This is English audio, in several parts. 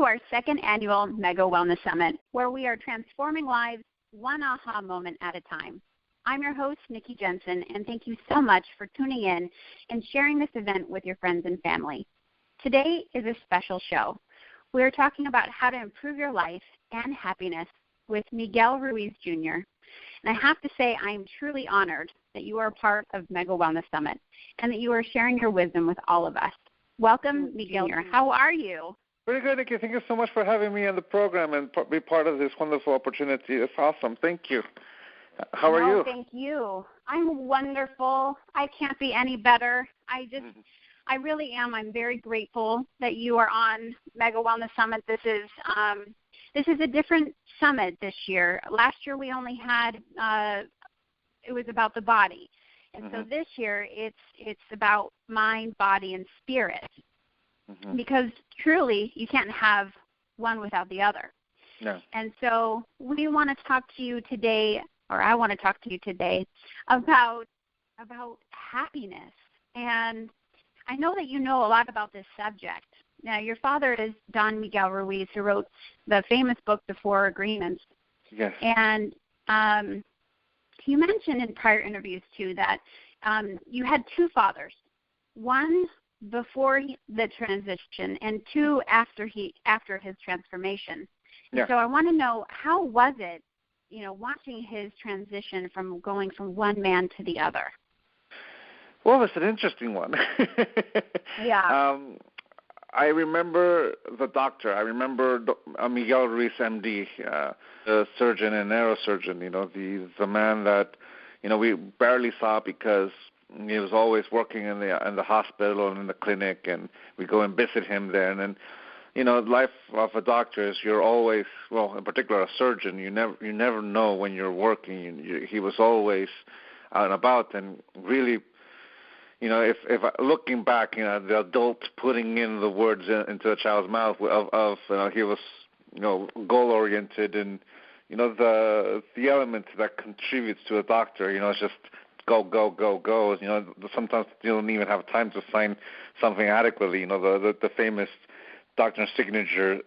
to our second annual Mega Wellness Summit, where we are transforming lives one aha moment at a time. I'm your host, Nikki Jencen, and thank you so much for tuning in and sharing this event with your friends and family. Today is a special show. We are talking about how to improve your life and happiness with Miguel Ruiz Jr. And I have to say I am truly honored that you are a part of Mega Wellness Summit and that you are sharing your wisdom with all of us. Welcome, Miguel Jr. How are you? Very good, Nikki. Thank you so much for having me on the program and be part of this wonderful opportunity. It's awesome. Thank you. How are you? Thank you. I'm wonderful. I can't be any better. I really am. I'm very grateful that you are on Mega Wellness Summit. This is a different summit this year. Last year we only had it was about the body, and so this year it's about mind, body, and spirit. Because truly you can't have one without the other. No. And so we want to talk to you today, or I want to talk to you today about happiness. And I know that you know a lot about this subject. Now, your father is Don Miguel Ruiz, who wrote the famous book, The Four Agreements. Yes. And you mentioned in prior interviews, too, that you had two fathers, one before the transition and two after his transformation. Yeah. So I want to know, how was it, watching his transition from going from one man to the other? Well, it's an interesting one. Yeah. I remember the doctor. I remember Miguel Ruiz, MD, the surgeon and neurosurgeon, the man that, we barely saw because he was always working in the hospital and in the clinic, and we go and visit him there. And then, life of a doctor is you're always, well, in particular a surgeon, you never know when you're working. He was always out and about, and really, if looking back, the adult putting in the words into a child's mouth of he was, goal oriented, and the element that contributes to a doctor, it's just go, go, go, go. Sometimes you don't even have time to sign something adequately. The famous doctor's signature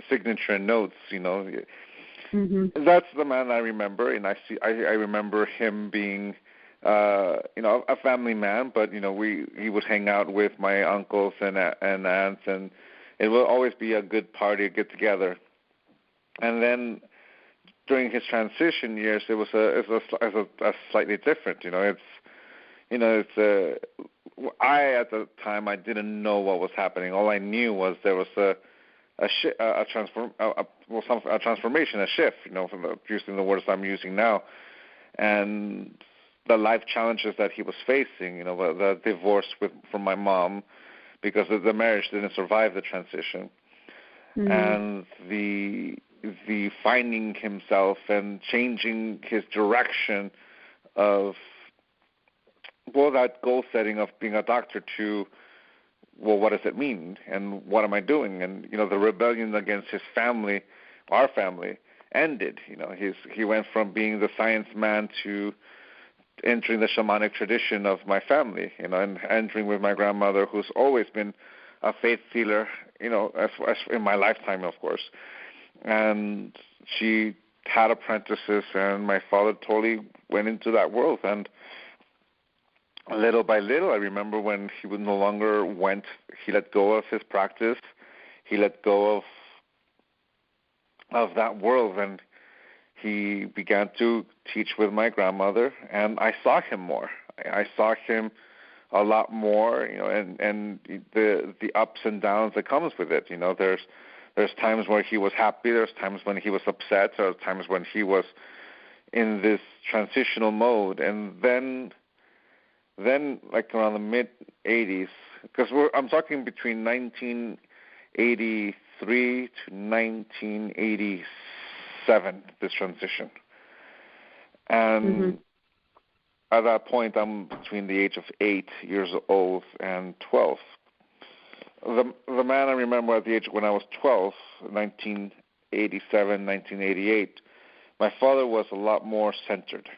notes. That's the man I remember, and I remember him being, a family man. But he would hang out with my uncles and aunts, and it will always be a good party, a get together. And then during his transition years, it was a slightly different. I at the time I didn't know what was happening. All I knew was there was a transformation, a shift. From using the words I'm using now, and the life challenges that he was facing. The divorce from my mom because the marriage didn't survive the transition, and the finding himself and changing his direction of, well, that goal setting of being a doctor to, well, what does it mean and what am I doing? And, the rebellion against his family, our family, ended. He went from being the science man to entering the shamanic tradition of my family, and entering with my grandmother, who's always been a faith healer, as in my lifetime, of course. And she had apprentices, and my father totally went into that world. And little by little, I remember when he would no longer he let go of his practice. He let go of that world, and he began to teach with my grandmother, and I saw him more. I saw him a lot more, and the ups and downs that comes with it. There's times where he was happy, there's times when he was upset, there's times when he was in this transitional mode. And then like around the mid-'80s, because I'm talking between 1983 to 1987, this transition. And at that point, I'm between the age of 8 years old and 12. The man I remember at the age when I was 12, 1987, 1988, my father was a lot more centered.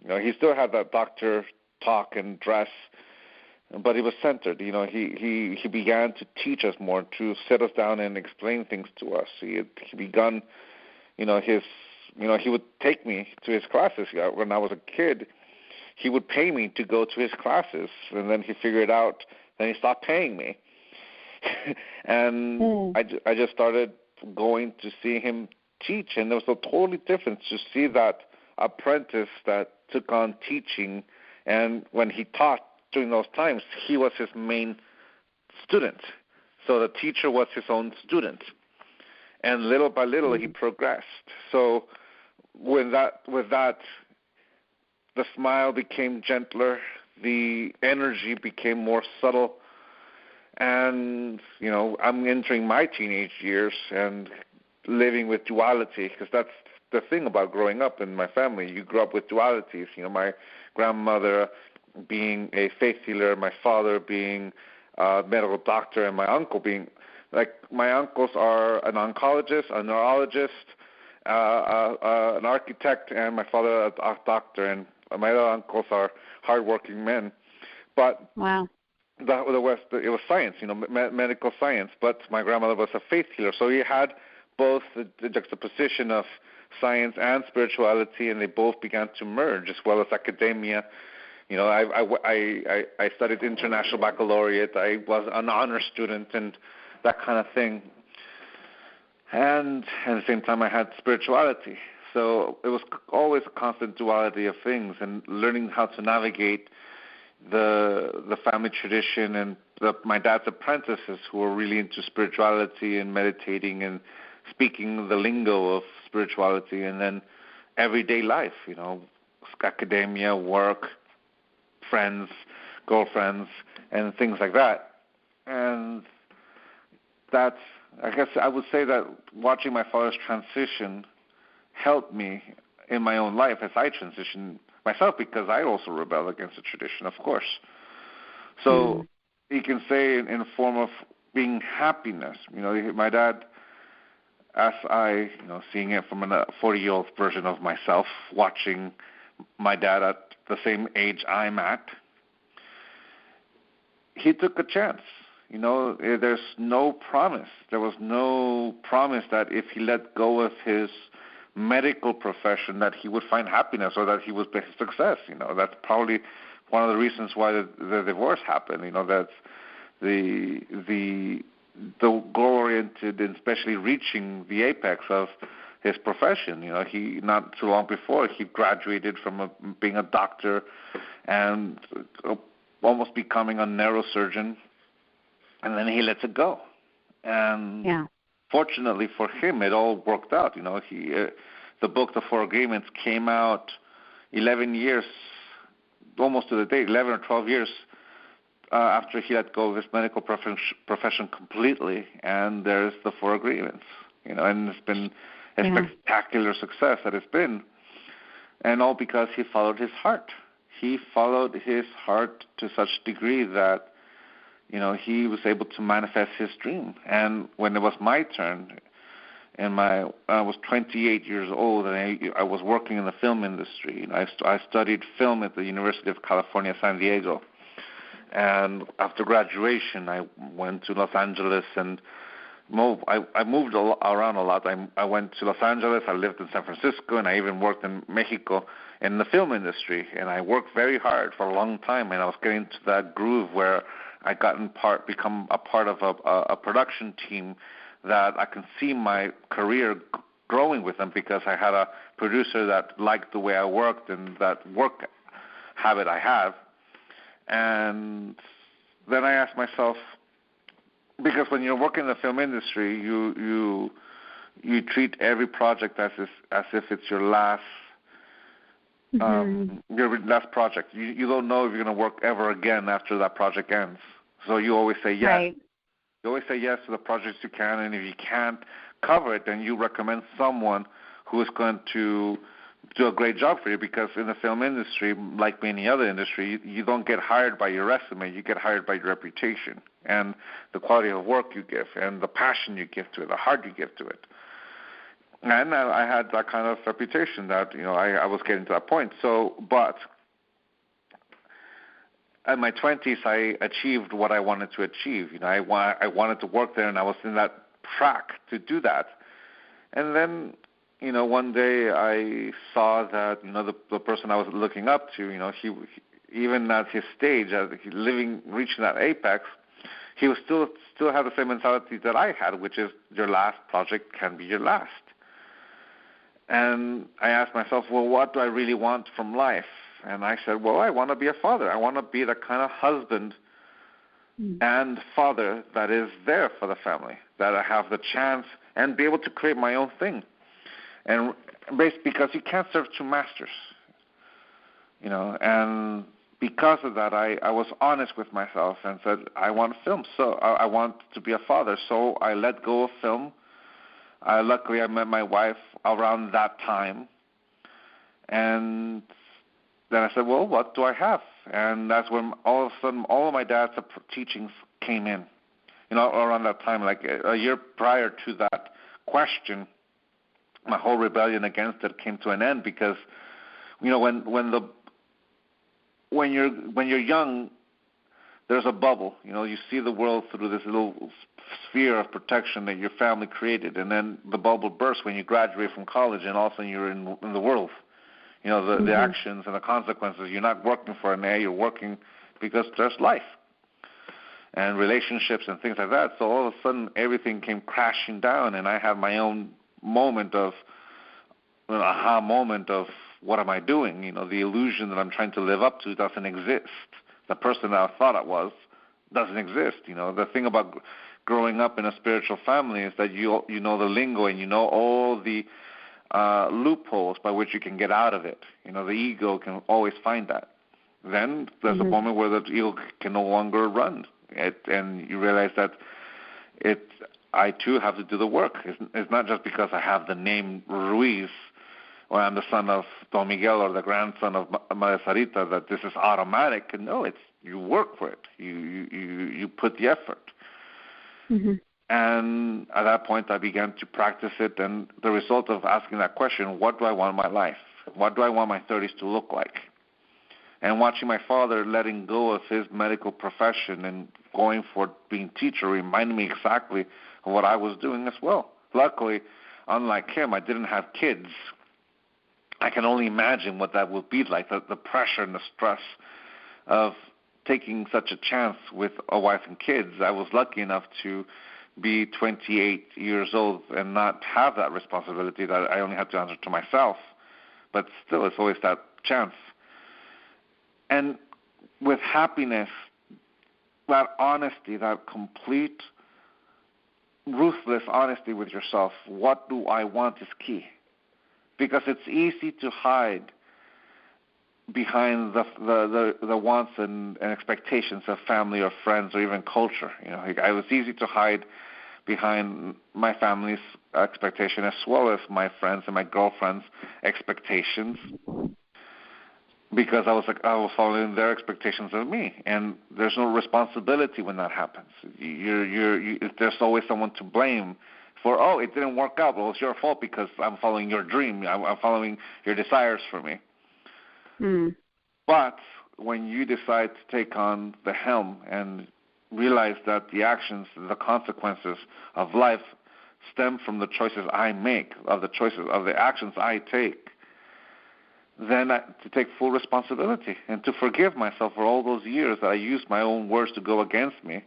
He still had that doctor talk and dress but he was centered. He began to teach us more, to sit us down and explain things to us. He begun, he would take me to his classes. When I was a kid, he would pay me to go to his classes, and then he figured out, then he stopped paying me. And I just started going to see him teach, and there was a totally difference to see that apprentice that took on teaching, and when he taught during those times, he was his main student. So the teacher was his own student, and little by little he progressed. So with that, the smile became gentler, the energy became more subtle, and I'm entering my teenage years and living with duality, because that's the thing about growing up in my family. You grew up with dualities. My grandmother being a faith healer, my father being a medical doctor, and my uncle being, my uncles are an oncologist, a neurologist, an architect, and my father a doctor, and my other uncles are hardworking men. But wow. It was science, medical science, but my grandmother was a faith healer, so he had both the juxtaposition of science and spirituality, and they both began to merge, as well as academia. I studied international baccalaureate. I was an honor student and that kind of thing. And at the same time, I had spirituality. So it was always a constant duality of things, and learning how to navigate the family tradition and my dad's apprentices who were really into spirituality and meditating and speaking the lingo of spirituality, and then everyday life, academia, work, friends, girlfriends, and things like that. And I guess I would say that watching my father's transition helped me in my own life as I transitioned myself, because I also rebel against the tradition, of course. So you can say in a form of being happiness. My dad, as I, seeing it from a 40-year-old version of myself, watching my dad at the same age I'm at, he took a chance. There's no promise. There was no promise that if he let go of his medical profession that he would find happiness or that he would be a success. That's probably one of the reasons why the divorce happened. That's the goal-oriented, and especially reaching the apex of his profession. He, not too long before, he graduated from being a doctor and almost becoming a neurosurgeon, and then he lets it go. And fortunately for him, it all worked out. The book, The Four Agreements, came out 11 years, almost to the date, 11 or 12 years after he let go of his medical profession completely, and there's The Four Agreements, and it's been a spectacular success that it's been, and all because he followed his heart. He followed his heart to such a degree that, he was able to manifest his dream. And when it was my turn, I was 28 years old, and I was working in the film industry. I studied film at the University of California, San Diego. And after graduation, I went to Los Angeles and I moved around a lot. I went to Los Angeles, I lived in San Francisco, and I even worked in Mexico in the film industry. And I worked very hard for a long time, and I was getting to that groove where I become a part of a production team that I can see my career growing with them, because I had a producer that liked the way I worked and that work habit I have. And then I asked myself, because when you're working in the film industry, you treat every project as if it's your last project. You don't know if you're going to work ever again after that project ends. So you always say yes. Right. You always say yes to the projects you can, and if you can't cover it, then you recommend someone who is going to do a great job for you, because in the film industry, like many other industry, you don't get hired by your resume, you get hired by your reputation and the quality of work you give and the passion you give to it, the heart you give to it. And I had that kind of reputation that, I was getting to that point. So, but in my 20s, I achieved what I wanted to achieve. I wanted to work there, and I was in that track to do that. And then, one day I saw that, the person I was looking up to, he even at his stage, as reaching that apex, he was still had the same mentality that I had, which is your last project can be your last. And I asked myself, well, what do I really want from life? And I said, well, I want to be a father. I want to be the kind of husband and father that is there for the family, that I have the chance and be able to create my own thing. And because you can't serve two masters, and because of that, I was honest with myself and said, I want film, so I want to be a father. So I let go of film. Luckily, I met my wife around that time. And then I said, well, what do I have? And that's when all of a sudden all of my dad's teachings came in. Around that time, like a year prior to that question, my whole rebellion against it came to an end because, when you're young, there's a bubble. You see the world through this little sphere of protection that your family created, and then the bubble bursts when you graduate from college, and all of a sudden you're in the world. The actions and the consequences. You're not working for an A, you're working because there's life and relationships and things like that. So all of a sudden everything came crashing down, and I had my own moment of, aha moment of, what am I doing? The illusion that I'm trying to live up to doesn't exist. The person that I thought I was doesn't exist. The thing about growing up in a spiritual family is that you know the lingo and you know all the loopholes by which you can get out of it. The ego can always find that. Then there's a moment where the ego can no longer run, and you realize that I too have to do the work. It's not just because I have the name Ruiz, or I'm the son of Don Miguel or the grandson of Maria Sarita, that this is automatic. No, it's you work for it. You put the effort. And at that point, I began to practice it, and the result of asking that question, what do I want in my life? What do I want my 30s to look like? And watching my father letting go of his medical profession and going for being teacher reminded me exactly of what I was doing as well. Luckily, unlike him, I didn't have kids. I can only imagine what that would be like, the pressure and the stress of taking such a chance with a wife and kids. I was lucky enough to be 28 years old and not have that responsibility that I only had to answer to myself. But still, it's always that chance. And with happiness, that honesty, that complete, ruthless honesty with yourself, what do I want is key. Because it's easy to hide behind the wants and expectations of family or friends or even culture. It was easy to hide behind my family's expectation as well as my friends and my girlfriend's expectations, because I was following their expectations of me, and there's no responsibility when that happens. There's always someone to blame for, it didn't work out. Well, it's your fault because I'm following your dream. I'm following your desires for me. But when you decide to take on the helm and realize that the actions, the consequences of life stem from the choices I make, of the actions I take, then to take full responsibility and to forgive myself for all those years that I used my own words to go against me,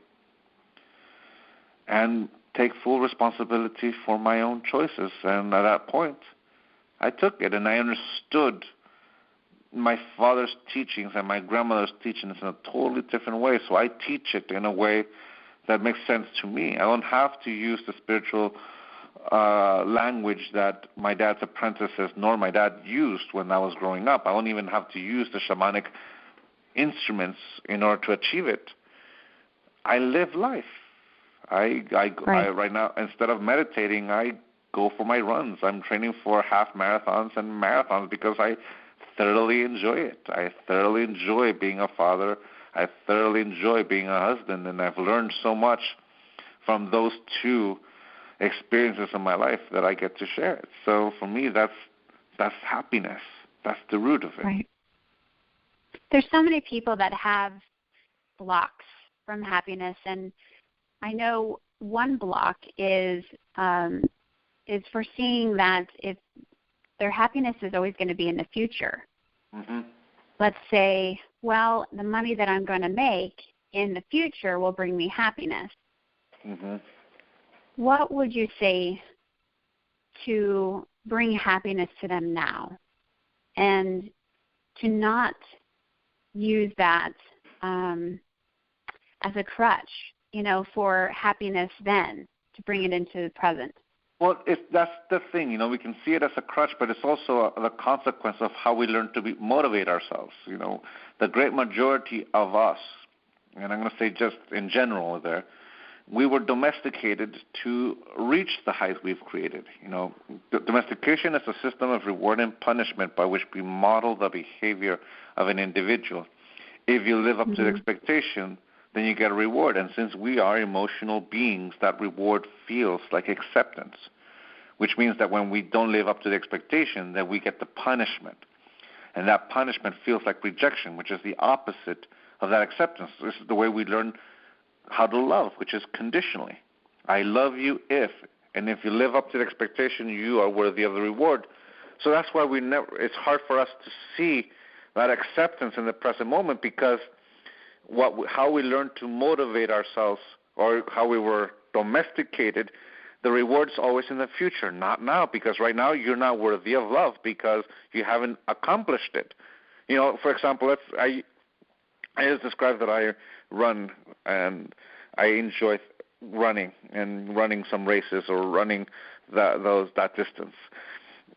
and take full responsibility for my own choices. And at that point, I took it, and I understood my father's teachings and my grandmother's teachings in a totally different way. So I teach it in a way that makes sense to me. I don't have to use the spiritual language that my dad's apprentices nor my dad used when I was growing up. I don't even have to use the shamanic instruments in order to achieve it. I live life. Right now, instead of meditating, I go for my runs. I'm training for half marathons and marathons because I thoroughly enjoy it. I thoroughly enjoy being a father. I thoroughly enjoy being a husband, and I've learned so much from those two experiences in my life that I get to share it. So for me, that's happiness. That's the root of it. Right. There's so many people that have blocks from happiness, and I know one block is foreseeing that if their happiness is always going to be in the future. Mm-hmm. Let's say, well, the money that I'm going to make in the future will bring me happiness. Mm-hmm. What would you say to bring happiness to them now, and to not use that as a crutch, for happiness then, to bring it into the present? Well, that's the thing, we can see it as a crutch, but it's also the consequence of how we learn to motivate ourselves. The great majority of us, and I'm going to say just in general there, we were domesticated to reach the heights we've created. Domestication is a system of reward and punishment by which we model the behavior of an individual. If you live up to the expectation, then you get a reward. And since we are emotional beings, that reward feels like acceptance, which means that when we don't live up to the expectation, then we get the punishment. And that punishment feels like rejection, which is the opposite of that acceptance. This is the way we learn how to love, which is conditionally. I love you if, and if you live up to the expectation, you are worthy of the reward. So that's why it's hard for us to see that acceptance in the present moment, because how we learn to motivate ourselves, or how we were domesticated, the reward's always in the future, not now, because right now you're not worthy of love because you haven't accomplished it. For example, I just described that I run, and I enjoy running and running some races or running that distance.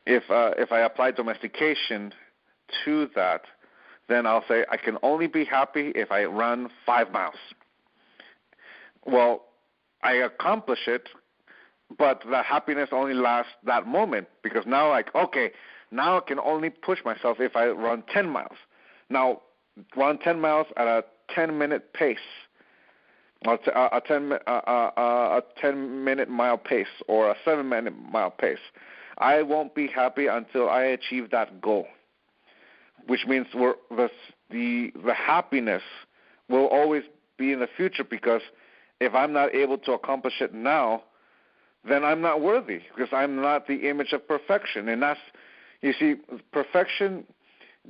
If I apply domestication to that, then I'll say I can only be happy if I run 5 miles. Well, I accomplish it, but the happiness only lasts that moment, because now now I can only push myself if I run 10 miles. Now, run 10 miles at a 10-minute pace, a 10-minute mile pace, or a 7-minute mile pace. I won't be happy until I achieve that goal, which means the happiness will always be in the future, because if I'm not able to accomplish it now, then I'm not worthy, because I'm not the image of perfection. And that's, you see, perfection,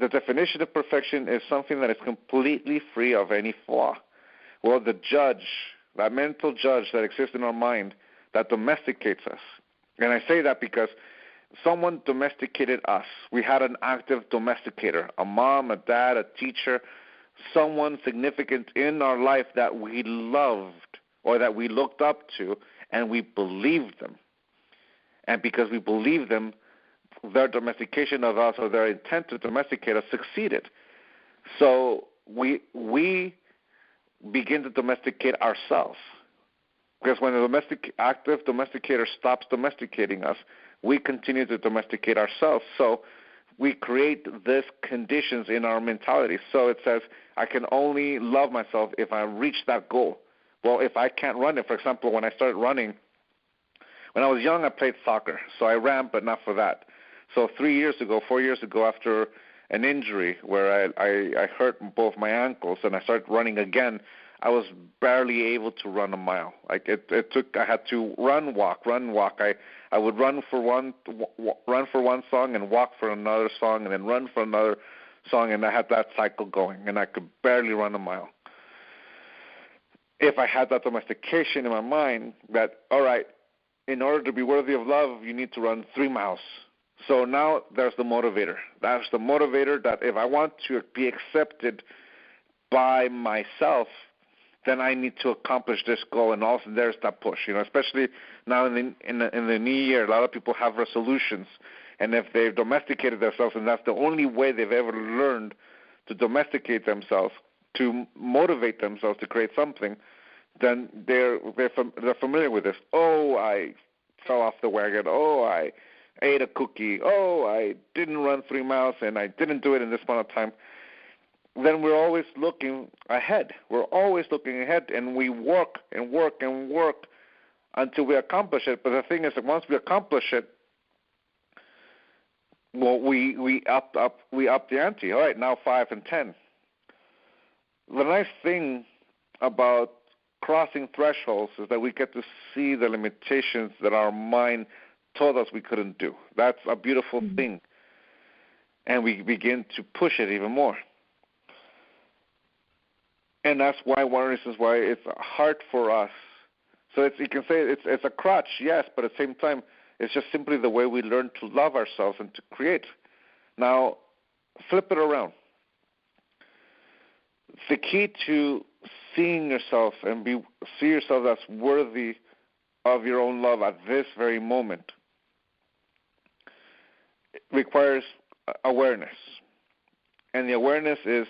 the definition of perfection is something that is completely free of any flaw. Well, the judge, that mental judge that exists in our mind, that domesticates us. And I say that because someone domesticated us. We had an active domesticator, a mom, a dad, a teacher, someone significant in our life that we loved or that we looked up to, and we believed them. And because we believed them, their domestication of us, or their intent to domesticate us, succeeded. So we begin to domesticate ourselves. Because when the active domesticator stops domesticating us, we continue to domesticate ourselves. So we create these conditions in our mentality. So it says, I can only love myself if I reach that goal. Well, if I can't run it, for example, when I started running, when I was young, I played soccer. So I ran, but not for that. So 4 years ago, after an injury where I hurt both my ankles and I started running again, I was barely able to run a mile. Like I had to run, walk. I would run for one song and walk for another song, and then run for another song, and I had that cycle going, and I could barely run a mile. If I had that domestication in my mind that, all right, in order to be worthy of love, you need to run 3 miles. So now there's the motivator. That's the motivator that if I want to be accepted by myself, then I need to accomplish this goal, and also there's that push. Especially now in the new year, a lot of people have resolutions, and if they've domesticated themselves, and that's the only way they've ever learned to domesticate themselves, to motivate themselves to create something, then they're familiar with this. Oh, I fell off the wagon. Oh, I ate a cookie. Oh, I didn't run 3 miles, and I didn't do it in this amount of time. Then we're always looking ahead. And we work and work and work until we accomplish it. But the thing is that once we accomplish it, well, we up the ante. All right, now 5 and 10. The nice thing about crossing thresholds is that we get to see the limitations that our mind told us we couldn't do. That's a beautiful thing. And we begin to push it even more. And that's why one of the reasons why it's hard for us. So you can say it's a crutch, yes, but at the same time, it's just simply the way we learn to love ourselves and to create. Now, flip it around. The key to seeing yourself and see yourself as worthy of your own love at this very moment requires awareness. And the awareness is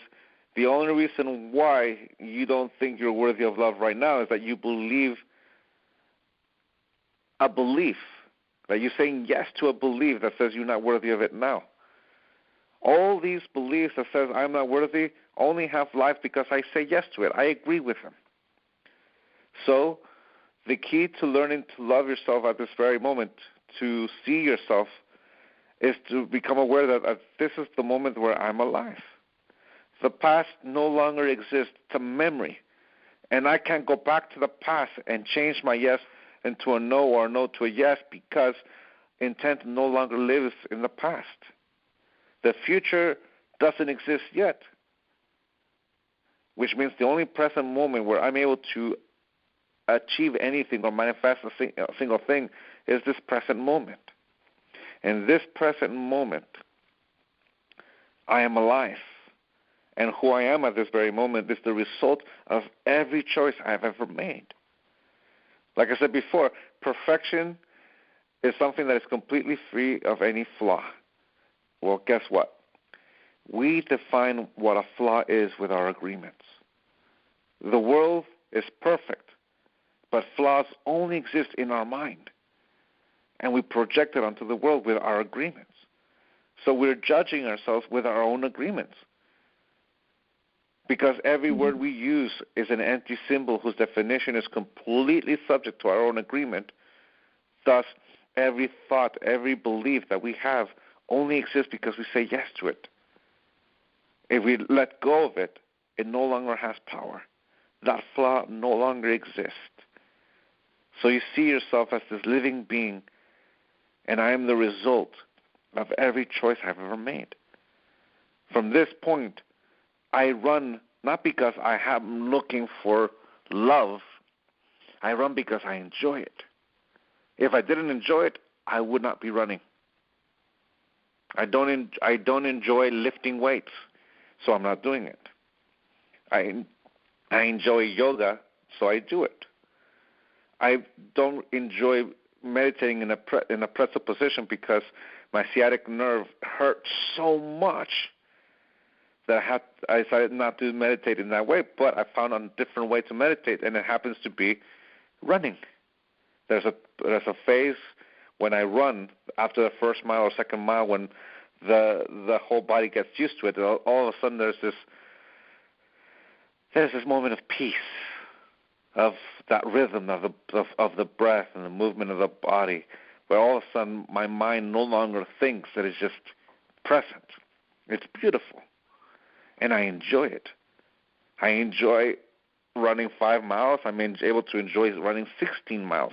the only reason why you don't think you're worthy of love right now is that you believe a belief, that you're saying yes to a belief that says you're not worthy of it now. All these beliefs that says I'm not worthy only have life because I say yes to it. I agree with them. So the key to learning to love yourself at this very moment, to see yourself, is to become aware that this is the moment where I'm alive. The past no longer exists. It's a memory. And I can't go back to the past and change my yes into a no or a no to a yes because intent no longer lives in the past. The future doesn't exist yet, which means the only present moment where I'm able to achieve anything or manifest a single thing is this present moment. In this present moment, I am alive. And who I am at this very moment is the result of every choice I've ever made. Like I said before, perfection is something that is completely free of any flaw. Well, guess what? We define what a flaw is with our agreements. The world is perfect, but flaws only exist in our mind. And we project it onto the world with our agreements. So we're judging ourselves with our own agreements. Because every word we use is an empty symbol whose definition is completely subject to our own agreement. Thus, every thought, every belief that we have only exists because we say yes to it. If we let go of it, it no longer has power. That flaw no longer exists. So you see yourself as this living being, and I am the result of every choice I've ever made. From this point, I run not because I am looking for love. I run because I enjoy it. If I didn't enjoy it, I would not be running. I don't enjoy lifting weights, so I'm not doing it. I enjoy yoga, so I do it. I don't enjoy meditating in a pretzel position because my sciatic nerve hurts so much that I decided not to meditate in that way, but I found a different way to meditate, and it happens to be running. There's a phase when I run after the first mile or second mile when the whole body gets used to it. All of a sudden there's this moment of peace, of that rhythm of the breath and the movement of the body, where all of a sudden my mind no longer thinks, that it's just present. It's beautiful. And I enjoy it. I enjoy running 5 miles. I'm able to enjoy running 16 miles.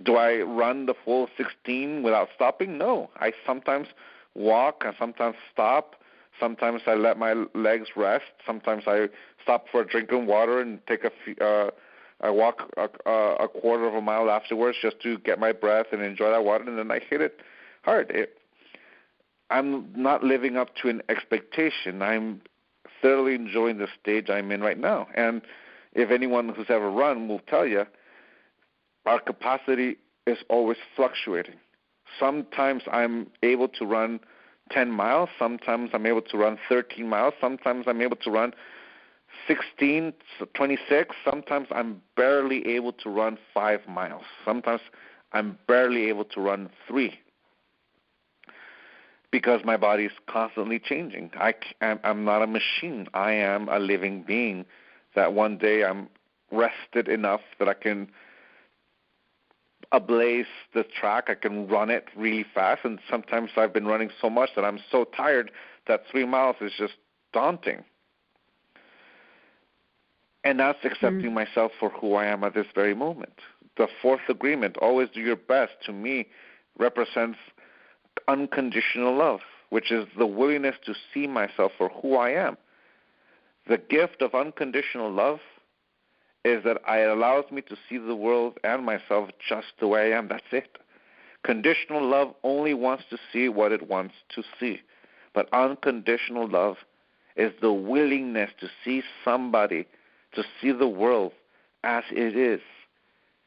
Do I run the full 16 without stopping? No. I sometimes walk. I sometimes stop. Sometimes I let my legs rest. Sometimes I stop for a drink of water and I walk a quarter of a mile afterwards just to get my breath and enjoy that water, and then I hit it hard. I'm not living up to an expectation. I'm thoroughly enjoying the stage I'm in right now. And if anyone who's ever run will tell you, our capacity is always fluctuating. Sometimes I'm able to run 10 miles. Sometimes I'm able to run 13 miles. Sometimes I'm able to run 16, 26. Sometimes I'm barely able to run 5 miles. Sometimes I'm barely able to run 3. Because my body is constantly changing. I'm not a machine. I am a living being that one day I'm rested enough that I can ablaze the track. I can run it really fast. And sometimes I've been running so much that I'm so tired that 3 miles is just daunting. And that's accepting myself for who I am at this very moment. The fourth agreement, always do your best, to me, represents unconditional love, which is the willingness to see myself for who I am. The gift of unconditional love is that it allows me to see the world and myself just the way I am. That's it. Conditional love only wants to see what it wants to see. But unconditional love is the willingness to see somebody, to see the world as it is,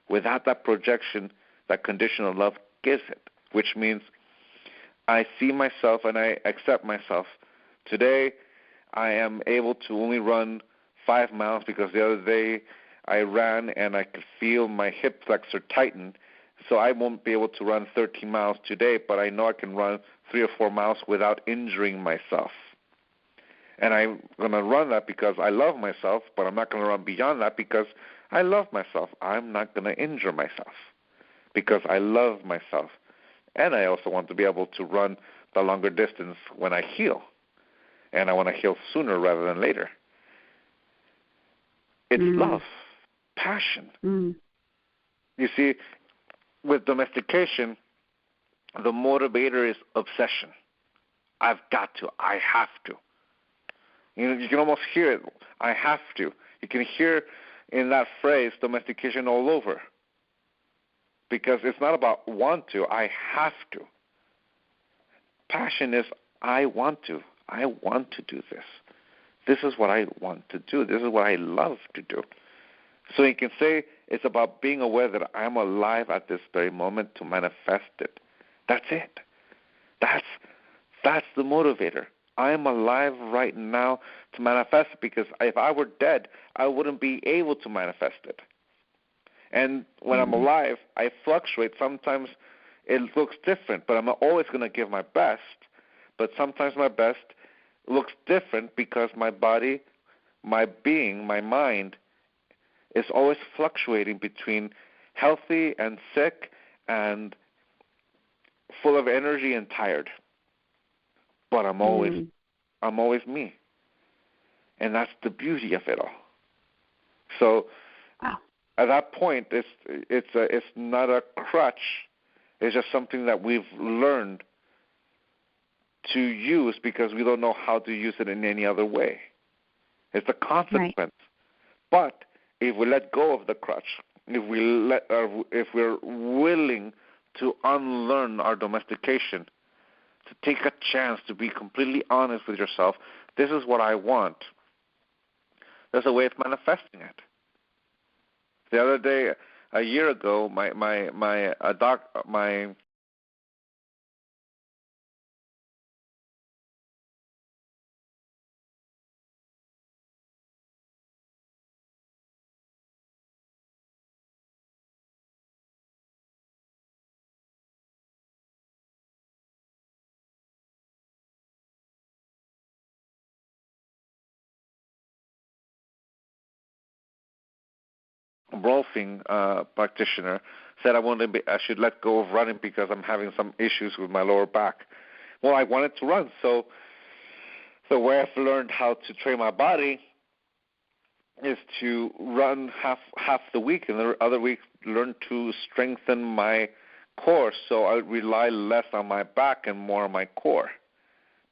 without that projection that conditional love gives it, which means I see myself and I accept myself. Today, I am able to only run 5 miles because the other day I ran and I could feel my hip flexor tighten, so I won't be able to run 13 miles today, but I know I can run 3 or 4 miles without injuring myself. And I'm going to run that because I love myself, but I'm not going to run beyond that because I love myself. I'm not going to injure myself because I love myself. And I also want to be able to run the longer distance when I heal. And I want to heal sooner rather than later. It's love, passion. You see, with domestication, the motivator is obsession. I've got to. I have to. You can almost hear it. I have to. You can hear in that phrase domestication all over. Because it's not about want to. I have to. Passion is I want to. I want to do this. This is what I want to do. This is what I love to do. So you can say it's about being aware that I'm alive at this very moment to manifest it. That's it. That's the motivator. I am alive right now to manifest it, because if I were dead, I wouldn't be able to manifest it. And when I'm alive, I fluctuate. Sometimes it looks different, but I'm always going to give my best. But sometimes my best looks different because my body, my being, my mind is always fluctuating between healthy and sick and full of energy and tired. But I'm always me. And that's the beauty of it all. So at that point, it's not a crutch. It's just something that we've learned to use because we don't know how to use it in any other way. It's a consequence. Right. But if we let go of the crutch, if we're willing to unlearn our domestication, to take a chance to be completely honest with yourself, this is what I want. There's a way of manifesting it. The other day, a year ago, my Rolfing practitioner said I should let go of running because I'm having some issues with my lower back. Well, I wanted to run, so the way I've learned how to train my body is to run half the week, and the other week learn to strengthen my core, so I rely less on my back and more on my core,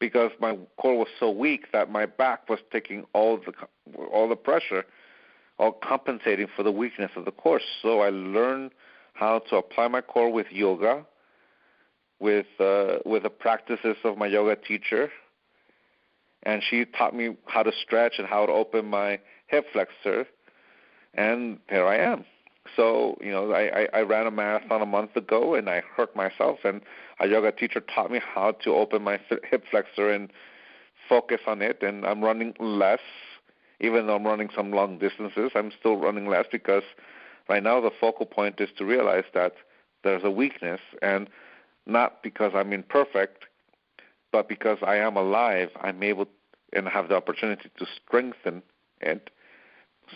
because my core was so weak that my back was taking all the pressure, all compensating for the weakness of the core. So I learned how to apply my core with yoga, with the practices of my yoga teacher, and she taught me how to stretch and how to open my hip flexor, and here I am. So, I ran a marathon a month ago, and I hurt myself, and a yoga teacher taught me how to open my hip flexor and focus on it, and I'm running less. Even though I'm running some long distances, I'm still running less because right now the focal point is to realize that there's a weakness, and not because I'm imperfect, but because I am alive, I'm able and have the opportunity to strengthen it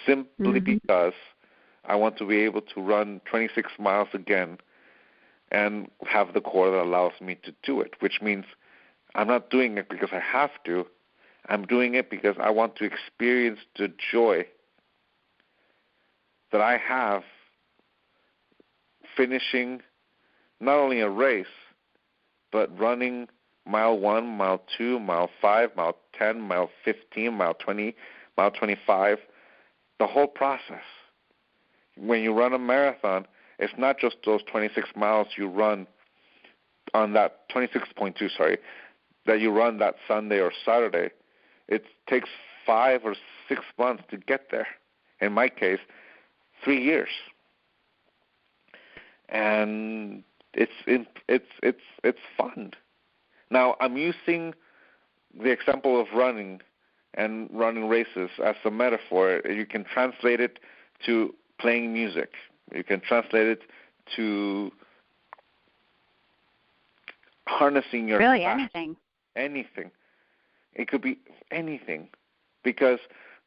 simply because I want to be able to run 26 miles again and have the core that allows me to do it, which means I'm not doing it because I have to. I'm doing it because I want to experience the joy that I have finishing not only a race, but running mile 1, mile 2, mile 5, mile 10, mile 15, mile 20, mile 25, the whole process. When you run a marathon, it's not just those 26 miles you run on that 26.2, that you run that Sunday or Saturday. It takes 5 or 6 months to get there. In my case, 3 years. And it's fun. Now, I'm using the example of running and running races as a metaphor. You can translate it to playing music. You can translate it to harnessing your really anything. Anything. It could be anything, because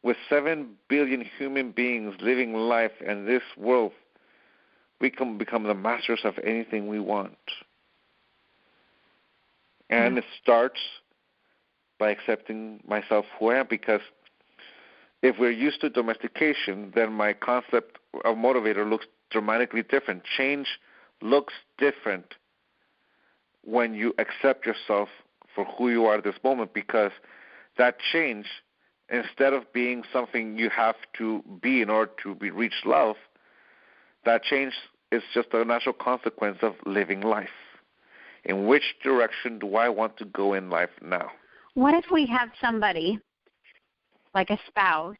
with 7 billion human beings living life in this world, we can become the masters of anything we want. And it starts by accepting myself who I am, because if we're used to domestication, then my concept of motivator looks dramatically different. Change looks different when you accept yourself for who you are at this moment, because that change, instead of being something you have to be in order to reach love, that change is just a natural consequence of living life. In which direction do I want to go in life now? What if we have somebody, like a spouse,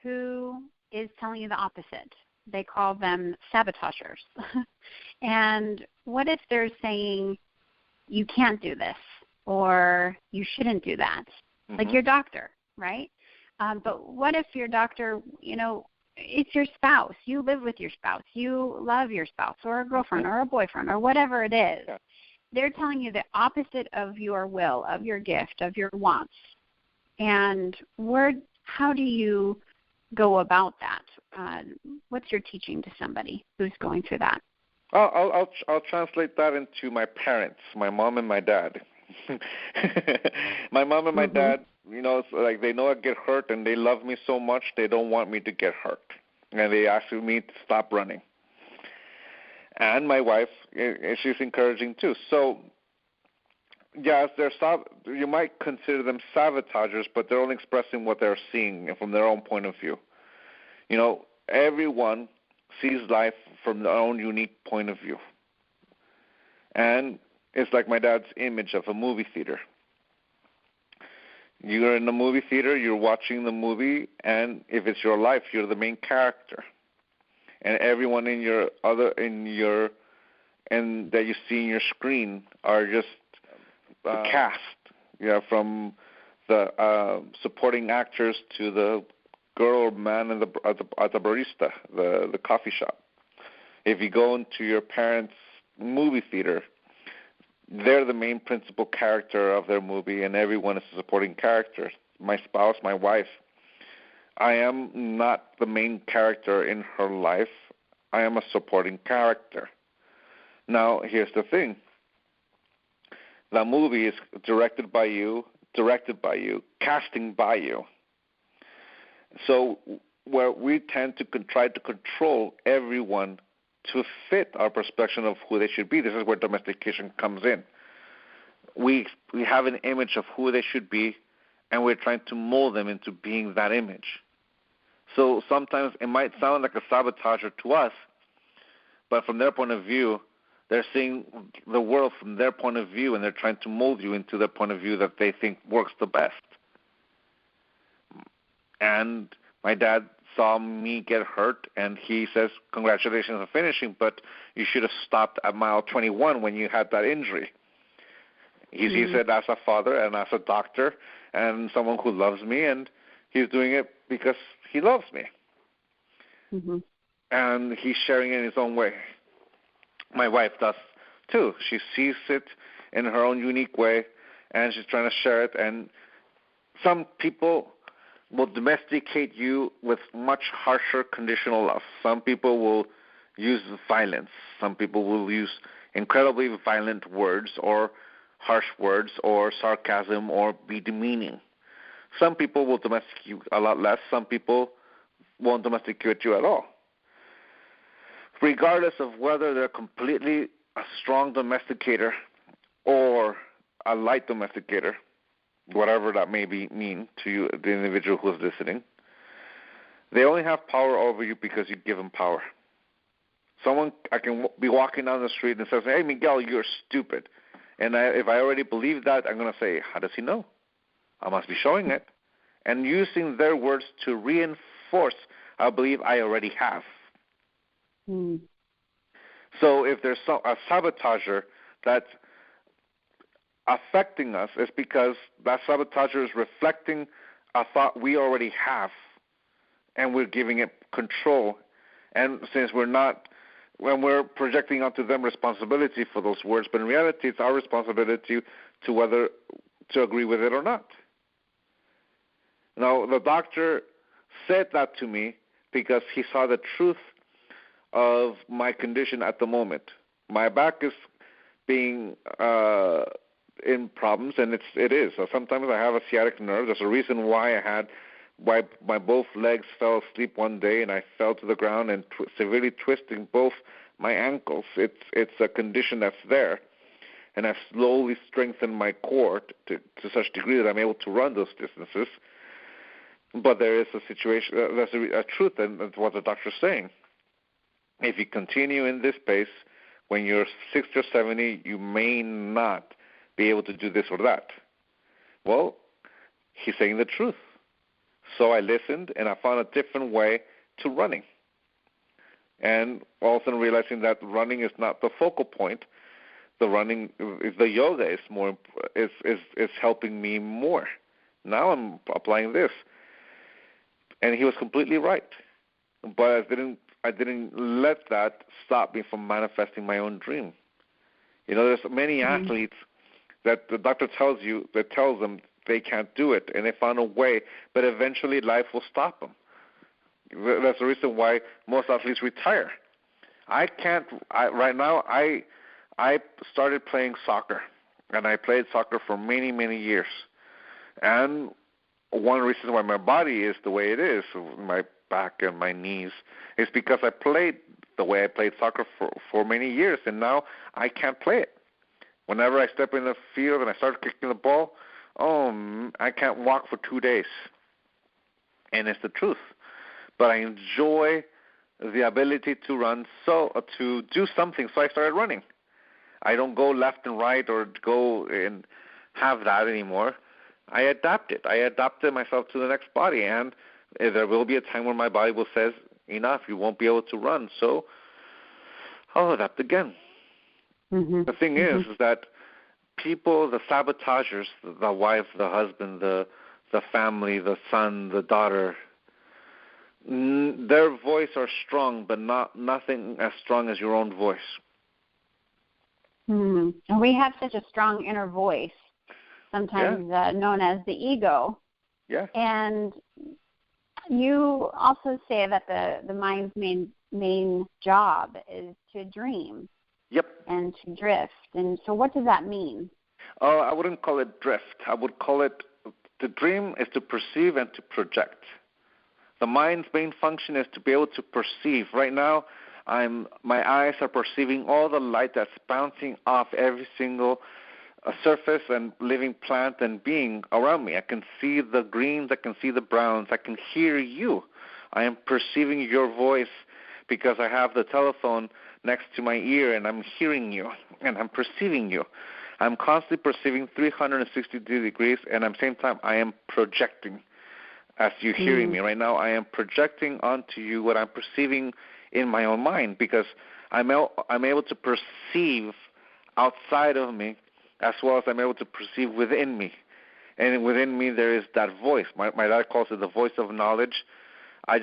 who is telling you the opposite? They call them sabotagers. And what if they're saying, you can't do this, or you shouldn't do that? Like your doctor, right? But what if your doctor, it's your spouse. You live with your spouse. You love your spouse or a girlfriend or a boyfriend or whatever it is. Yeah. They're telling you the opposite of your will, of your gift, of your wants. And how do you go about that? What's your teaching to somebody who's going through that? I'll translate that into my parents, my mom and my dad. My mom and my dad, it's like they know I get hurt, and they love me so much they don't want me to get hurt, and they ask me to stop running. And my wife, she's encouraging too. So, yes, you might consider them sabotagers, but they're only expressing what they're seeing from their own point of view. Everyone sees life from their own unique point of view. And it's like my dad's image of a movie theater. You're in the movie theater, you're watching the movie, and if it's your life, you're the main character. And everyone that you see in your screen are just the cast, from the supporting actors to the girl or man at the barista, the coffee shop. If you go into your parents' movie theater, they're the main principal character of their movie, and everyone is a supporting character. My spouse, my wife, I am not the main character in her life. I am a supporting character. Now, here's the thing. The movie is directed by you, casting by you. So where we tend to try to control everyone to fit our perception of who they should be, this is where domestication comes in. We have an image of who they should be, and we're trying to mold them into being that image. So sometimes it might sound like a sabotager to us, but from their point of view, they're seeing the world from their point of view, and they're trying to mold you into the point of view that they think works the best. And my dad saw me get hurt, and he says, congratulations on finishing, but you should have stopped at mile 21 when you had that injury. He said, as a father and as a doctor and someone who loves me, and he's doing it because he loves me. Mm-hmm. And he's sharing it in his own way. My wife does too. She sees it in her own unique way, and she's trying to share it. And some people will domesticate you with much harsher conditional love. Some people will use violence. Some people will use incredibly violent words or harsh words or sarcasm or be demeaning. Some people will domesticate you a lot less. Some people won't domesticate you at all. regardless of whether they're completely a strong domesticator or a light domesticator, whatever that may mean to you, the individual who's listening, they only have power over you because you give them power. I can be walking down the street and says, "Hey, Miguel, you're stupid." And if I already believe that, I'm going to say, how does he know? I must be showing it. And using their words to reinforce, I believe I already have. Mm. So if there's a sabotager that's affecting us, it's because that sabotager is reflecting a thought we already have, and we're giving it control. And since when we're projecting onto them responsibility for those words, but in reality it's our responsibility to whether to agree with it or not. Now, the doctor said that to me because he saw the truth of my condition at the moment. My back is being in problems, and it is. So sometimes I have a sciatic nerve. There's a reason why my both legs fell asleep one day, and I fell to the ground and severely twisting both my ankles. It's a condition that's there, and I've slowly strengthened my core to such degree that I'm able to run those distances. But there is a situation, there's a truth in what the doctor's saying. If you continue in this pace, when you're 60 or 70, you may not be able to do this or that. Well, he's saying the truth. So I listened, and I found a different way to running. And also realizing that running is not the focal point. The yoga is helping me more. Now I'm applying this. And he was completely right. But I didn't let that stop me from manifesting my own dream. There's many athletes that the doctor tells them they can't do it, and they found a way, but eventually life will stop them. That's the reason why most athletes retire. Right now, I started playing soccer, and I played soccer for many, many years. And one reason why my body is the way it is, my back and my knees, is because I played the way I played soccer for many years, and now I can't play it. Whenever I step in the field and I start kicking the ball, I can't walk for 2 days. And it's the truth. But I enjoy the ability to run, to do something, so I started running. I don't go left and right or go and have that anymore. I adapted myself to the next body, and there will be a time when my body will say, enough, you won't be able to run, so I'll adapt again. Mm-hmm. The thing is that people, the sabotagers, the wife, the husband, the family, the son, the daughter, their voice are strong, but nothing as strong as your own voice. Mm-hmm. And we have such a strong inner voice, sometimes known as the ego. Yeah. And you also say that the mind's main job is to dream. Yep. And to drift. And so what does that mean? I wouldn't call it drift. I would call it, the dream is to perceive and to project. The mind's main function is to be able to perceive. Right now, my eyes are perceiving all the light that's bouncing off every single surface and living plant and being around me. I can see the greens, I can see the browns, I can hear you. I am perceiving your voice because I have the telephone next to my ear and I'm hearing you and I'm perceiving you. I'm constantly perceiving 360 degrees, and at the same time I am projecting as you're hearing me. Right now I am projecting onto you what I'm perceiving in my own mind, because I'm able to perceive outside of me as well as I'm able to perceive within me. And within me there is that voice. My dad calls it the voice of knowledge. I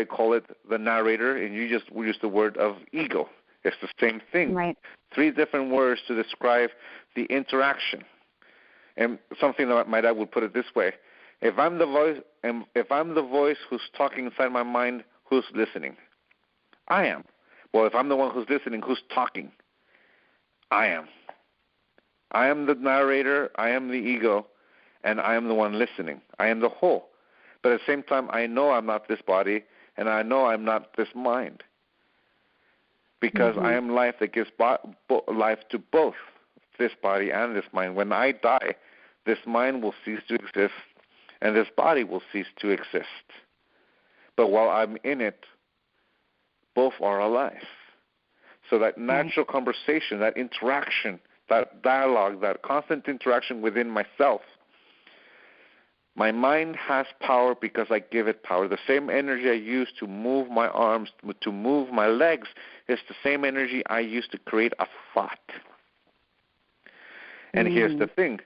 call it the narrator, and we use the word of ego. It's the same thing. Right. 3 different words to describe the interaction. And something that my dad would put it this way: if I'm the voice who's talking inside my mind, who's listening? I am. Well, if I'm the one who's listening, who's talking? I am. I am the narrator, I am the ego, and I am the one listening. I am the whole. But at the same time, I know I'm not this body, and I know I'm not this mind. because I am life that gives life to both this body and this mind. When I die, this mind will cease to exist, and this body will cease to exist. But while I'm in it, both are alive. So that natural conversation, that interaction, that dialogue, that constant interaction within myself, my mind has power because I give it power. The same energy I use to move my arms, to move my legs, is the same energy I use to create a thought. And here's the thing.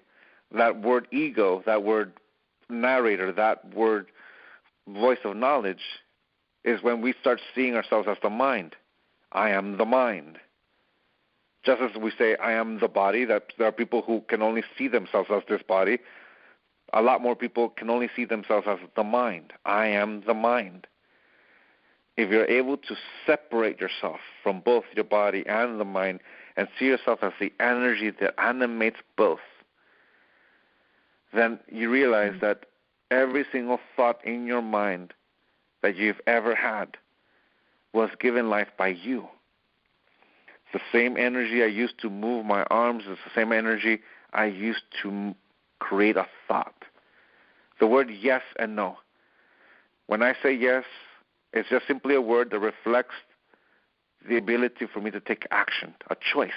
That word ego, that word narrator, that word voice of knowledge is when we start seeing ourselves as the mind. I am the mind. Just as we say, I am the body, that there are people who can only see themselves as this body. A lot more people can only see themselves as the mind. I am the mind. If you're able to separate yourself from both your body and the mind and see yourself as the energy that animates both, then you realize that every single thought in your mind that you've ever had was given life by you. The same energy I used to move my arms is the same energy I used to create a thought. The word yes and no. When I say yes, it's just simply a word that reflects the ability for me to take action, a choice.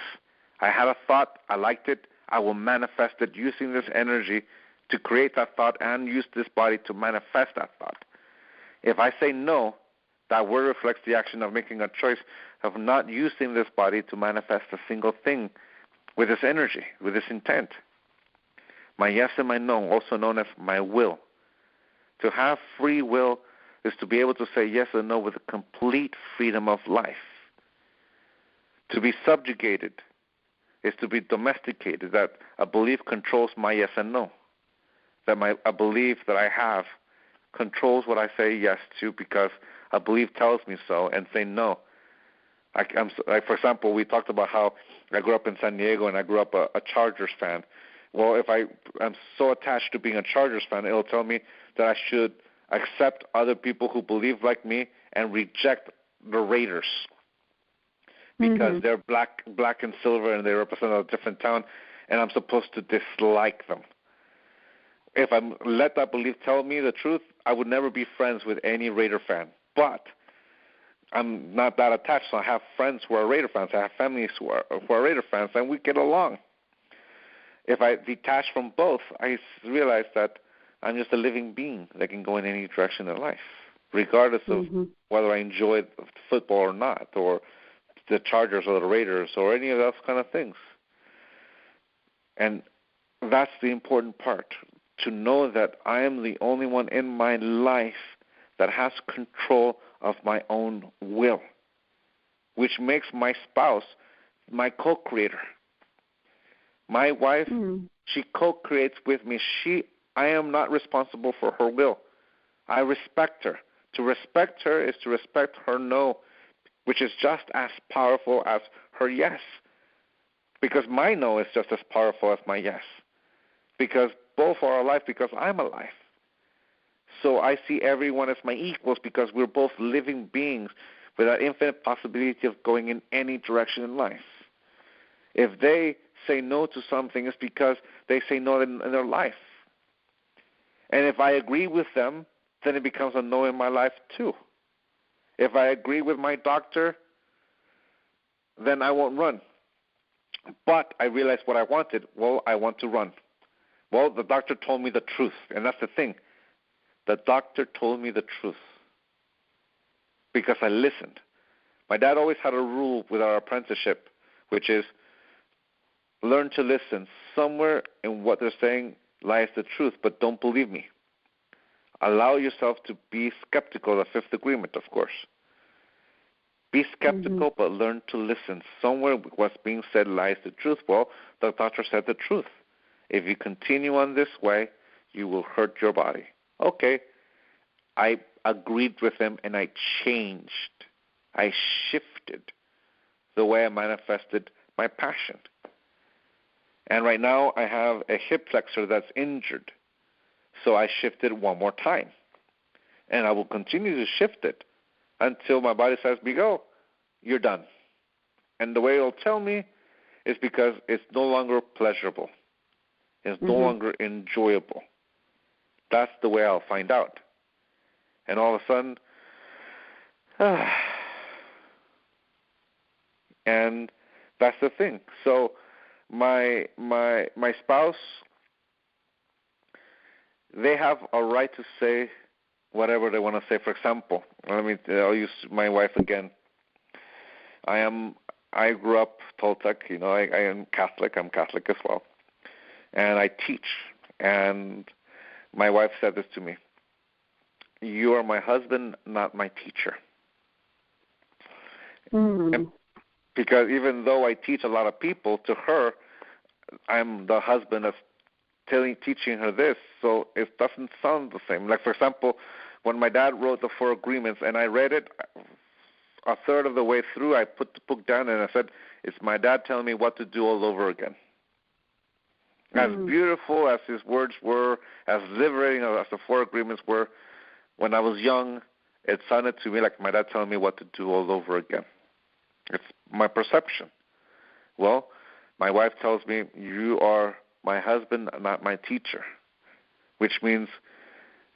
I had a thought, I liked it, I will manifest it using this energy to create that thought and use this body to manifest that thought. If I say no, that word reflects the action of making a choice of not using this body to manifest a single thing with this energy, with this intent. My yes and my no, also known as my will. To have free will is to be able to say yes or no with a complete freedom of life. To be subjugated is to be domesticated, that a belief controls my yes and no. That a belief that I have controls what I say yes to because a belief tells me so, and say no. For example, we talked about how I grew up in San Diego and I grew up a Chargers fan. Well, if I'm so attached to being a Chargers fan, it'll tell me that I should accept other people who believe like me and reject the Raiders because they're black and silver and they represent a different town, and I'm supposed to dislike them. If I let that belief tell me the truth, I would never be friends with any Raider fan. But I'm not that attached, so I have friends who are Raider fans. I have families who are Raider fans, and we get along. If I detach from both, I realize that I'm just a living being that can go in any direction in life, regardless of whether I enjoy football or not, or the Chargers or the Raiders, or any of those kind of things. And that's the important part, to know that I am the only one in my life that has control of my own will, which makes my spouse my co-creator. My wife, she co-creates with me. I am not responsible for her will. I respect her. To respect her is to respect her no, which is just as powerful as her yes. Because my no is just as powerful as my yes. Because both are alive because I'm alive. So I see everyone as my equals because we're both living beings with that infinite possibility of going in any direction in life. If they say no to something, it's because they say no in their life. And if I agree with them, then it becomes a no in my life too. If I agree with my doctor, then I won't run. But I realized what I wanted. Well, I want to run. Well, the doctor told me the truth, and that's the thing. The doctor told me the truth because I listened. My dad always had a rule with our apprenticeship, which is learn to listen. Somewhere in what they're saying lies the truth, but don't believe me. Allow yourself to be skeptical, the fifth agreement, of course. Be skeptical, but learn to listen. Somewhere what's being said lies the truth. Well, the doctor said the truth. If you continue on this way, you will hurt your body. Okay. I agreed with him, and I changed. I shifted the way I manifested my passion. And right now I have a hip flexor that's injured. So I shifted one more time. And I will continue to shift it until my body says, Miguel, you're done. And the way it'll tell me is because it's no longer pleasurable. It's no longer enjoyable. That's the way I'll find out. And all of a sudden, and that's the thing. So my spouse, they have a right to say whatever they want to say. For example, I'll use my wife again. I grew up Toltec, I am Catholic. I'm Catholic as well. And I teach. And my wife said this to me: "You are my husband, not my teacher." And because even though I teach a lot of people, to her, I'm the husband that's teaching her this, so it doesn't sound the same. Like, for example, when my dad wrote the 4 Agreements and I read it, a third of the way through, I put the book down and I said, it's my dad telling me what to do all over again. As beautiful as his words were, as liberating as the 4 Agreements were, when I was young, it sounded to me like my dad telling me what to do all over again. It's my perception. Well, my wife tells me, you are my husband, not my teacher, which means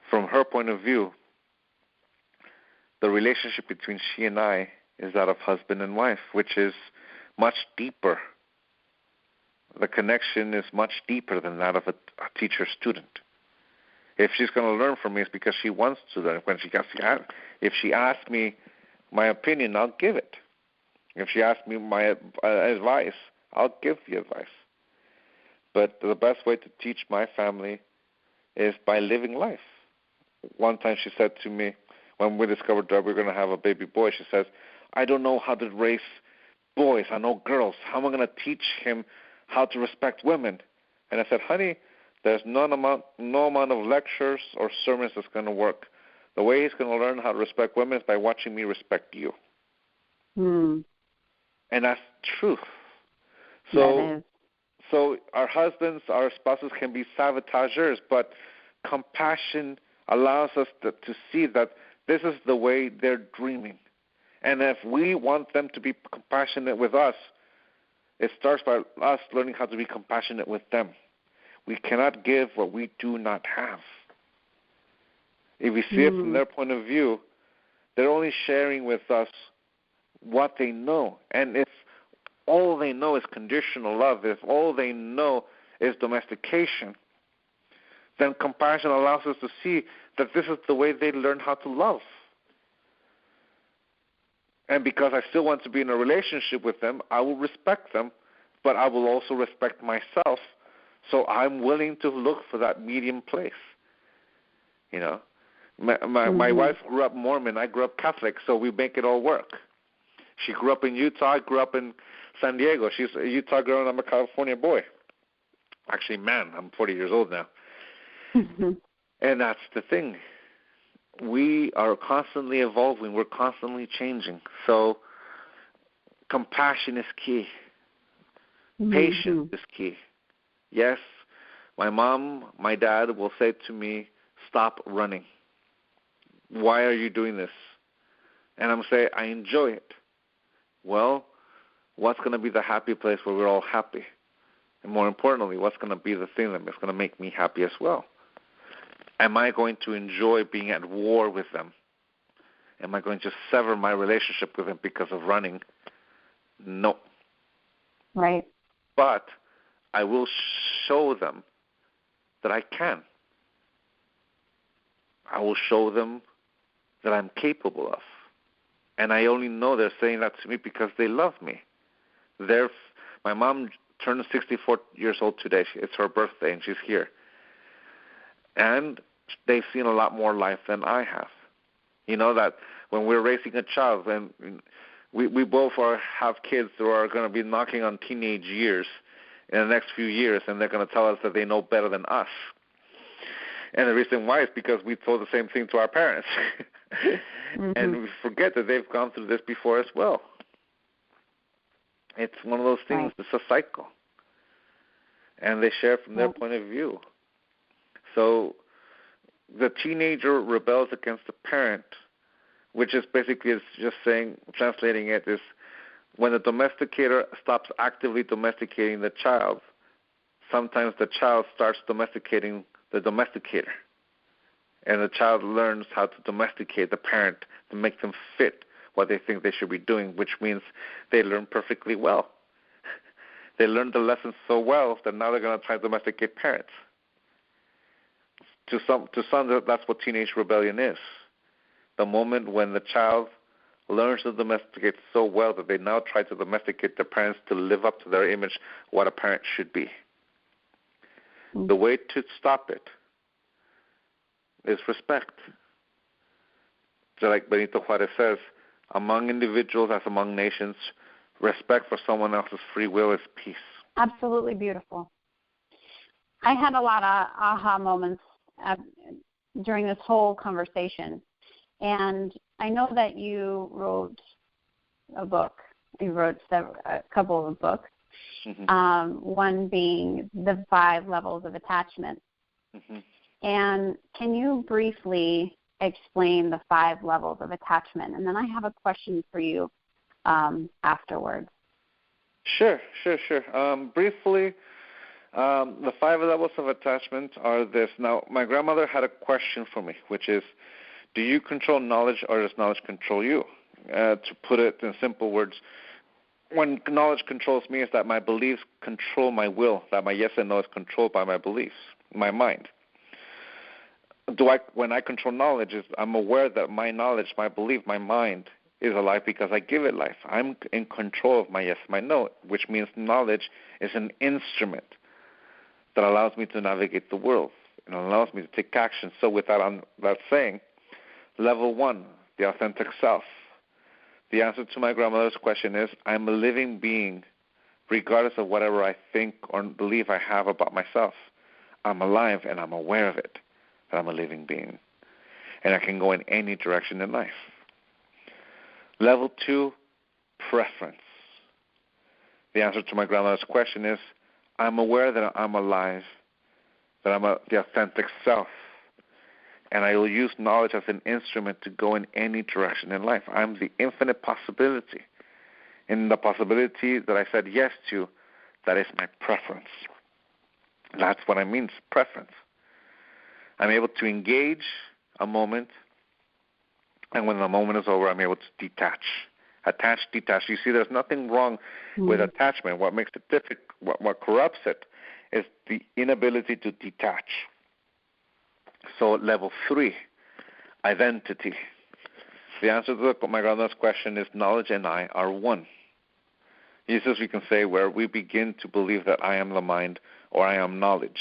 from her point of view, the relationship between she and I is that of husband and wife, which is much deeper. The connection is much deeper than that of a teacher-student. If she's going to learn from me, it's because she wants to learn. If she asks me my opinion, I'll give it. If she asks me my advice, I'll give the advice. But the best way to teach my family is by living life. One time she said to me, when we discovered that we were going to have a baby boy, she says, I don't know how to raise boys. I know girls. How am I going to teach him how to respect women? And I said, honey, there's no amount of lectures or sermons that's going to work. The way he's going to learn how to respect women is by watching me respect you. And that's truth. So our husbands, our spouses can be sabotageurs, but compassion allows us to see that this is the way they're dreaming. And if we want them to be compassionate with us, it starts by us learning how to be compassionate with them. We cannot give what we do not have. If we see it from their point of view, they're only sharing with us what they know. And if all they know is conditional love, if all they know is domestication, then compassion allows us to see that this is the way they learn how to love. And because I still want to be in a relationship with them, I will respect them, but I will also respect myself. So I'm willing to look for that medium place. My wife grew up Mormon. I grew up Catholic, so we make it all work. She grew up in Utah. I grew up in San Diego. She's a Utah girl, and I'm a California boy. Actually, man, I'm 40 years old now. And that's the thing. We are constantly evolving. We're constantly changing. So compassion is key. Patience is key. Yes, my mom, my dad will say to me, stop running. Why are you doing this? And I'm saying, I enjoy it. Well, what's going to be the happy place where we're all happy? And more importantly, what's going to be the thing that's going to make me happy as well? Am I going to enjoy being at war with them? Am I going to sever my relationship with them because of running? No. Right. But I will show them that I can. I will show them that I'm capable of. And I only know they're saying that to me because they love me. My mom turned 64 years old today. It's her birthday, and she's here. And they've seen a lot more life than I have. You know that when we're raising a child, and we both have kids who are going to be knocking on teenage years in the next few years, and they're going to tell us that they know better than us. And the reason why is because we told the same thing to our parents. And we forget that they've gone through this before as well. It's one of those things. Right. It's a cycle. And they share from their point of view. So the teenager rebels against the parent, which is basically is just saying, translating it is, when the domesticator stops actively domesticating the child, sometimes the child starts domesticating the domesticator. And the child learns how to domesticate the parent to make them fit what they think they should be doing, which means they learn perfectly well. They learn the lessons so well that now they're going to try to domesticate parents. To some, that's what teenage rebellion is. The moment when the child learns to domesticate so well that they now try to domesticate their parents to live up to their image, what a parent should be. Mm-hmm. The way to stop it is respect. So like Benito Juarez says, among individuals as among nations, respect for someone else's free will is peace. Absolutely beautiful. I had a lot of aha moments during this whole conversation. And I know that you wrote a book. You wrote a couple of books, mm-hmm. One being The 5 Levels of Attachment. Mm-hmm. And can you briefly explain the 5 levels of attachment? And then I have a question for you afterwards. Sure. Briefly, the 5 levels of attachment are this. Now, my grandmother had a question for me, which is, do you control knowledge or does knowledge control you? To put it in simple words, when knowledge controls me, is that my beliefs control my will, that my yes and no is controlled by my beliefs, my mind. When I control knowledge, I'm aware that my knowledge, my belief, my mind is alive because I give it life. I'm in control of my yes, my no, which means knowledge is an instrument that allows me to navigate the world and allows me to take action. So with that saying, level 1, the authentic self. The answer to my grandmother's question is, I'm a living being regardless of whatever I think or believe I have about myself. I'm alive and I'm aware of it, that I'm a living being. And I can go in any direction in life. Level 2, preference. The answer to my grandmother's question is, I'm aware that I'm alive, that I'm the authentic self, and I will use knowledge as an instrument to go in any direction in life. I'm the infinite possibility. And the possibility that I said yes to, that is my preference. That's what I mean, preference. I'm able to engage a moment, and when the moment is over, I'm able to detach. Attach, detach. You see, there's nothing wrong with attachment. What makes it difficult, what corrupts it, is the inability to detach. So level 3, identity. The answer to my grandmother's question is knowledge and I are one. This is, we can say, where we begin to believe that I am the mind or I am knowledge.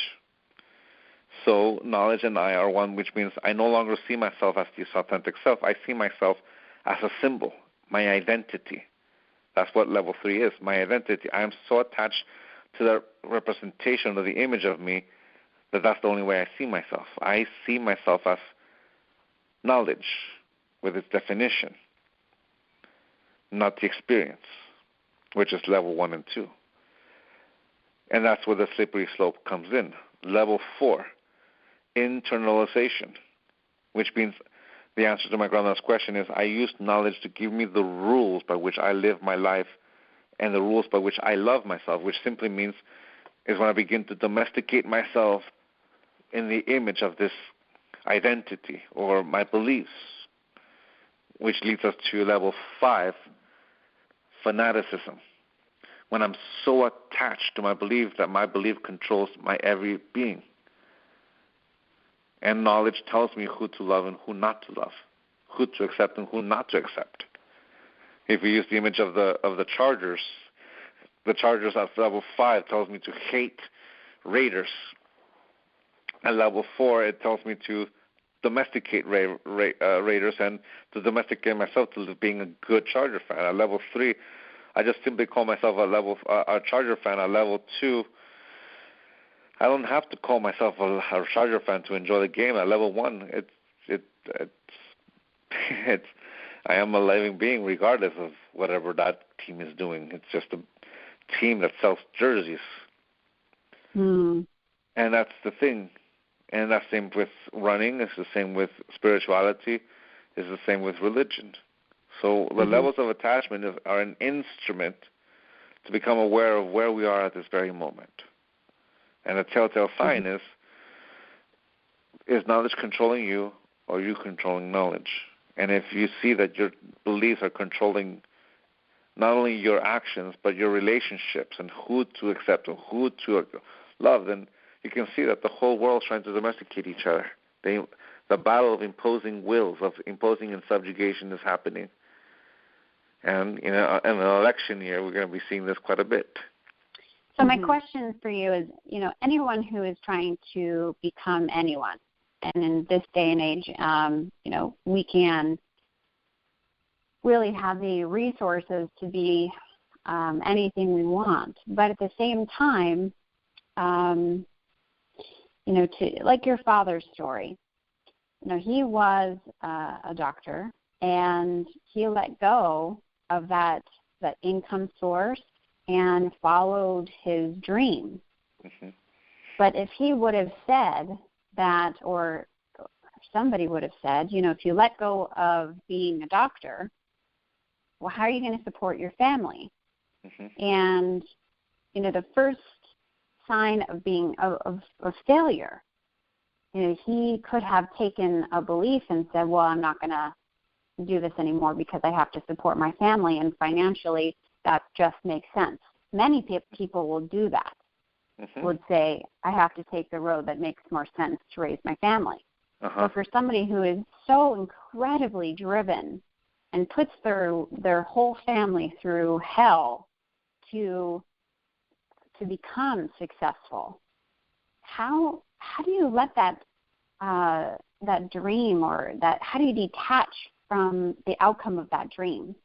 So knowledge and I are one, which means I no longer see myself as this authentic self. I see myself as a symbol, my identity. That's what level 3 is, my identity. I am so attached to the representation of the image of me that's the only way I see myself. I see myself as knowledge with its definition, not the experience, which is level 1 and 2. And that's where the slippery slope comes in. Level 4, internalization, which means the answer to my grandmother's question is I use knowledge to give me the rules by which I live my life and the rules by which I love myself, which simply means is when I begin to domesticate myself in the image of this identity or my beliefs, which leads us to level 5, fanaticism. When I'm so attached to my belief that my belief controls my every being. And knowledge tells me who to love and who not to love, who to accept and who not to accept. If we use the image of the Chargers at level 5 tells me to hate Raiders. At level 4, it tells me to domesticate Raiders and to domesticate myself to being a good Charger fan. At level 3, I just simply call myself a Charger fan. At level 2, I don't have to call myself a Charger fan to enjoy the game. At level 1, it's I am a living being regardless of whatever that team is doing. It's just a team that sells jerseys. And that's the thing. And that's the same with running. It's the same with spirituality. It's the same with religion. So the levels of attachment are an instrument to become aware of where we are at this very moment. And a telltale sign is knowledge controlling you or you controlling knowledge? And if you see that your beliefs are controlling not only your actions but your relationships and who to accept and who to love, then you can see that the whole world is trying to domesticate each other. The battle of imposing wills, of imposing and subjugation is happening. And in an election year, we're going to be seeing this quite a bit. So my question for you is, anyone who is trying to become anyone, and in this day and age, we can really have the resources to be anything we want. But at the same time, like your father's story, he was a doctor, and he let go of that income source and followed his dream. But if he would have said that, or somebody would have said, if you let go of being a doctor, well, how are you going to support your family? And, the first sign of being of failure, he could have taken a belief and said, well, I'm not going to do this anymore because I have to support my family, and financially that just makes sense. Many people will do that, would say, I have to take the road that makes more sense to raise my family. But for somebody who is so incredibly driven and puts their whole family through hell to become successful, how do you let that dream, or that, how do you detach from the outcome of that dream?